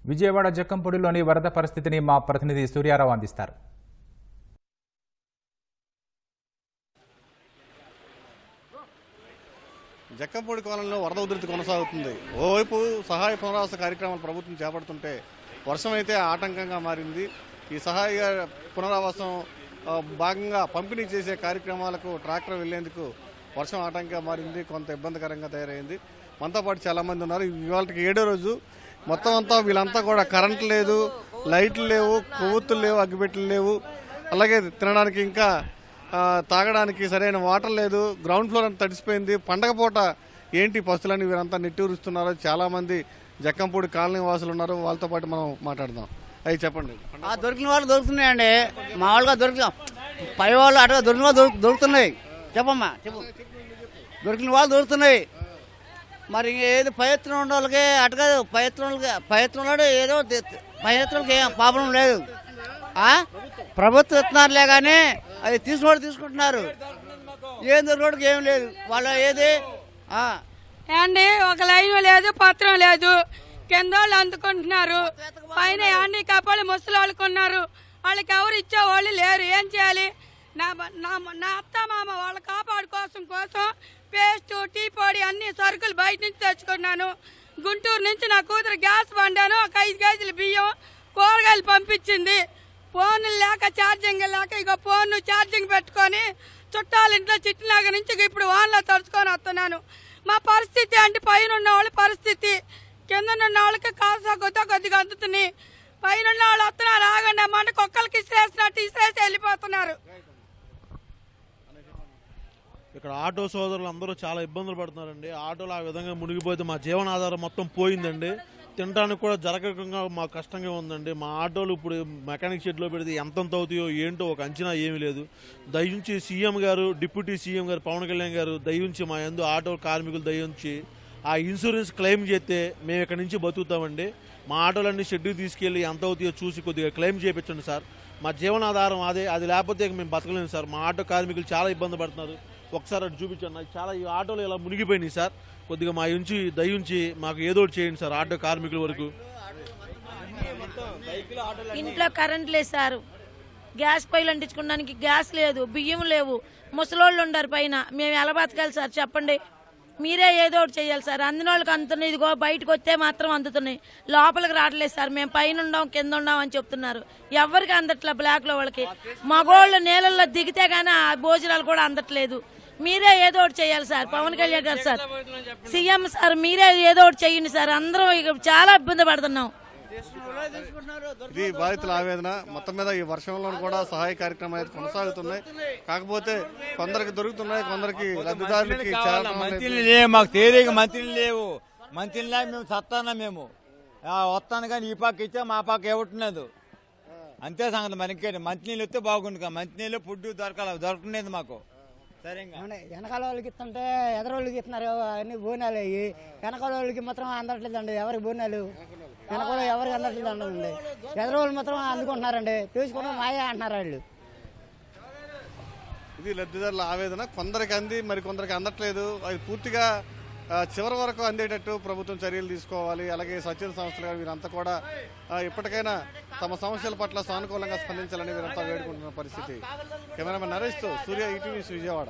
విజయవాడ జక్కంపూడిలోని వరద పరిస్థితిని మా ప్రతినిధి సూర్యారావు అందిస్తారు. జక్కంపూడి కాలంలో వరద ఉధృతి కొనసాగుతుంది. ఓవైపు సహాయ పునరావాస కార్యక్రమాలు ప్రభుత్వం చేపడుతుంటే వర్షం అయితే ఆటంకంగా మారింది. ఈ సహాయ పునరావాసం భాగంగా పంపిణీ చేసే కార్యక్రమాలకు ట్రాక్టర్ వెళ్లేందుకు వర్షం ఆటంకంగా మారింది, కొంత ఇబ్బందికరంగా తయారైంది. మనతో పాటు చాలామంది ఉన్నారు. ఇవాళకి 7వ రోజు. మొత్తం అంతా వీళ్ళంతా కూడా కరెంట్ లేదు, లైట్లు లేవు, కొవ్వొత్తులు లేవు, అగ్గిపెట్టెలు లేవు, అలాగే తినడానికి ఇంకా తాగడానికి సరైన వాటర్ లేదు. గ్రౌండ్ ఫ్లోర్ అంతా తడిసిపోయింది. పండగ పూట ఏంటి పస్తులని వీరంతా నెట్టూరుస్తున్నారు. చాలామంది జక్కంపూడి కాలనీ వాసులు ఉన్నారు. వాళ్ళతో పాటు మనం మాట్లాడదాం. అవి చెప్పండి. దొరికిన వాళ్ళు దొరుకుతున్నాయండి, మామూలుగా పై వాళ్ళు అటుగా దొరికిన వాళ్ళు దొరుకుతున్నాయి. చెప్పమ్మా చెప్పు. దొరికిన వాళ్ళు దొరుకుతున్నాయి. మరి ఏది పైత్రం ఉన్న వాళ్ళకి అటుగా పైత్రంలో ఏదో పైత్రులకి ఏం ప్రాబ్లం లేదు. ప్రభుత్వం ఇస్తున్నారులే కానీ అది తీసుకుంటున్నారు. ఏం దొరికినోడికి ఏం లేదు. వాళ్ళు ఏది అండి ఒక లైన్ లేదు, పత్రం లేదు. కింద వాళ్ళు అందుకుంటున్నారు, పైన అన్ని కప్పలు ముసలి వాళ్ళకు ఉన్నారు. వాళ్ళకి ఎవరు ఇచ్చేవాళ్ళు లేరు. ఏం చేయాలి? నా అత్త మామ వాళ్ళ కాపాడు కోసం పేస్ట్, టీ పొడి అన్ని సరుకులు బయట నుంచి తెచ్చుకున్నాను. గుంటూరు నుంచి నా కూతురు గ్యాస్ బండాను, ఒక 5 కేజీల బియ్యం, కూరగాయలు పంపించింది. ఫోన్లు లేక ఛార్జింగ్ లేక ఇక ఫోన్ ఛార్జింగ్ పెట్టుకొని చుట్టాల ఇంట్లో చిట్టినగర్ నుంచి ఇప్పుడు వాన్లో తడుచుకొని వస్తున్నాను. మా పరిస్థితి అంటే పైన ఉన్న వాళ్ళ పరిస్థితి, కింద ఉన్న వాళ్ళకి కాసా కొద్దిగా అందుతున్నాయి. పైన ఉన్న వాళ్ళు వస్తున్నారు, ఆగండి అమ్మంటే కుక్కలకి ఇసిరేసినట్టు ఇసిరేసి వెళ్ళిపోతున్నారు. ఇక్కడ ఆటో సోదరులు అందరూ చాలా ఇబ్బందులు పడుతున్నారండి. ఆటోలు ఆ విధంగా మునిగిపోతే మా జీవనాధారం మొత్తం పోయిందండి. తినడానికి కూడా జరగకుండా మాకు కష్టంగా ఉందండి. మా ఆటోలు ఇప్పుడు మెకానిక్ షెడ్లో పెడితే ఎంత అవుతాయో ఏంటో ఒక అంచనా ఏమీ లేదు. దయించి సీఎం గారు, డిప్యూటీ సీఎం గారు పవన్ కళ్యాణ్ గారు దయించి మా యందు ఆటో కార్మికులు దయించి ఆ ఇన్సూరెన్స్ క్లెయిమ్ చేస్తే మేము ఇక్కడ నుంచి బతుకుతామండి. మా ఆటోలన్నీ షెడ్యూల్ తీసుకెళ్లి ఎంత అవుతాయో చూసి కొద్దిగా క్లెయిమ్ చేయించండి సార్. మా జీవనాధారం అది లేకపోతే మేము బతకలేము సార్. మా ఆటో కార్మికులు చాలా ఇబ్బంది పడుతున్నారు. ఒకసారి అటు చూపించండి. నాకు చాలా ఈ ఆటోలు ఇలా మునిగిపోయినాయి సార్. కొద్దిగా మా నుంచి దయించి మాకు ఏదో ఒకటి చేయండి సార్. ఆటో కార్మికుల వరకు ఇంట్లో కరెంట్ లేదు సార్, గ్యాస్ పైలు అంటించుకోవడానికి గ్యాస్ లేదు, బియ్యం లేవు, ముసలోళ్ళు ఉండరు పైన. మేము ఎలా బతకాలి సార్ చెప్పండి? మీరే ఏదో ఒకటి చేయాలి సార్. అందిన వాళ్ళకి అందుతున్నాయి, ఇదిగో బయటకు వస్తే మాత్రం అందుతున్నాయి, లోపలికి రావట్లేదు సార్. మేము పైన ఉండాం కింద ఉండాం అని చెప్తున్నారు. ఎవరికి అందట్లే బ్లాక్ లో వాళ్ళకి. మగోళ్ళు నీళ్ళల్లో దిగితే గానీ ఆ భోజనాలు కూడా అందట్లేదు. మీరే ఏదో ఒకటి చేయాలి సార్. పవన్ కళ్యాణ్ గారు సార్, సీఎం సార్, మీరే ఏదో ఒకటి చేయండి సార్. అందరం చాలా ఇబ్బంది పడుతున్నాం. ఇది బాధితుల ఆవేదన. మొత్తం మీద ఈ వర్షంలో కూడా సహాయ కార్యక్రమాలు అయితే కొనసాగుతున్నాయి. కాకపోతే కొందరికి దొరుకుతున్నాయి, కొందరికి లబ్ధిదారులకి మాకు తేలిక మంత్రులు లేవు. మంత్రులు మేము సత్తానా మేము వస్తాను కానీ ఈ పక్క ఇచ్చా మా పక్క ఇవ్వట్లేదు. అంతే సంగతి. మనకి మంచినీళ్ళు వస్తే బాగుండు. మంచినీళ్ళు ఫుడ్ దొరకలేదు మాకు. వెనకాల వాళ్ళకి ఇస్తుంటే ఎదరోళ్ళకి ఇస్తున్నారు అన్ని బోనాలు అయ్యి. వెనకాల వాళ్ళకి మాత్రం అందట్లేదండి ఎవరికి బోనాలు. వెనకాల ఎవరికి అందట్లేదు అండి. ఎదరోళ్ళు మాత్రం అందుకుంటున్నారండి. తీసుకుంటే మాయే అంటున్నారు వాళ్ళు. ఇది లబ్ధిదారుల ఆవేదన. కొందరికి అంది, మరి కొందరికి అందట్లేదు. అది పూర్తిగా చివరి వరకు అందేటట్టు ప్రభుత్వం చర్యలు తీసుకోవాలి. అలాగే స్వచ్ఛంద సంస్థలు వీరంతా కూడా ఇప్పటికైనా తమ సమస్యల పట్ల సానుకూలంగా స్పందించాలని వీరంతా వేడుకుంటున్న పరిస్థితి. కెమెరామెన్ నరేష్తో సూర్య, ఈటీవీ విజయవాడ.